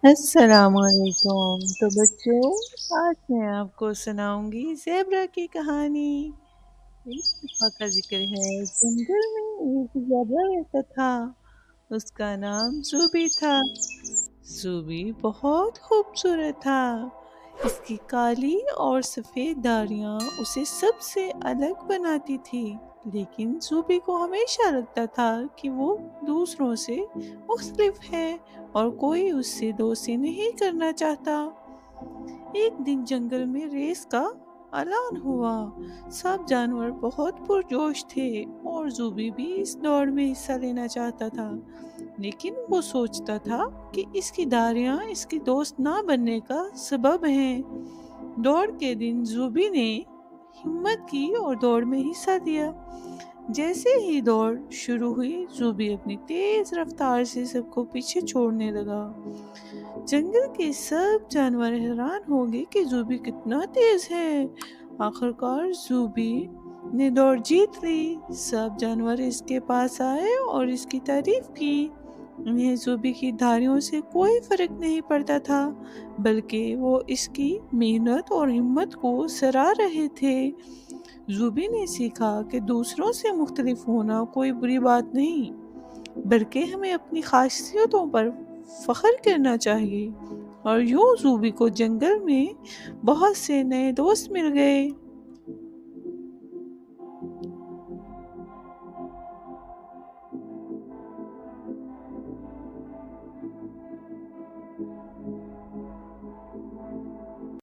السلام علیکم۔ تو بچوں، آج میں آپ کو سناؤں گی زیبرا کی کہانی۔ ایک دفعہ کا ذکر ہے، جنگل میں ایک زیبرا رہتا تھا۔ اس کا نام زوبی تھا۔ زوبی بہت خوبصورت تھا۔ اس کی کالی اور سفید داڑیاں اسے سب سے الگ بناتی تھی، لیکن زوبی کو ہمیشہ لگتا تھا کہ وہ دوسروں سے مختلف ہے اور کوئی اس سے دوستی نہیں کرنا چاہتا۔ ایک دن جنگل میں ریس کا اعلان ہوا۔ سب جانور بہت پرجوش تھے اور زوبی بھی اس دوڑ میں حصہ لینا چاہتا تھا، لیکن وہ سوچتا تھا کہ اس کی داڑیاں اس کی دوست نہ بننے کا سبب ہیں۔ دوڑ کے دن زوبی نے ہمت کی اور دوڑ میں حصہ لیا۔ جیسے ہی دوڑ شروع ہوئی، زوبی اپنی تیز رفتار سے سب کو پیچھے چھوڑنے لگا۔ جنگل کے سب جانور حیران ہو گئے کہ زوبی کتنا تیز ہے۔ آخرکار زوبی نے دوڑ جیت لی۔ سب جانور اس کے پاس آئے اور اس کی تعریف کی۔ انہیں زوبی کی دھاڑیوں سے کوئی فرق نہیں پڑتا تھا، بلکہ وہ اس کی محنت اور ہمت کو سراہ رہے تھے۔ زوبی نے سیکھا کہ دوسروں سے مختلف ہونا کوئی بری بات نہیں، بلکہ ہمیں اپنی خاصیتوں پر فخر کرنا چاہیے۔ اور یوں زوبی کو جنگل میں بہت سے نئے دوست مل گئے۔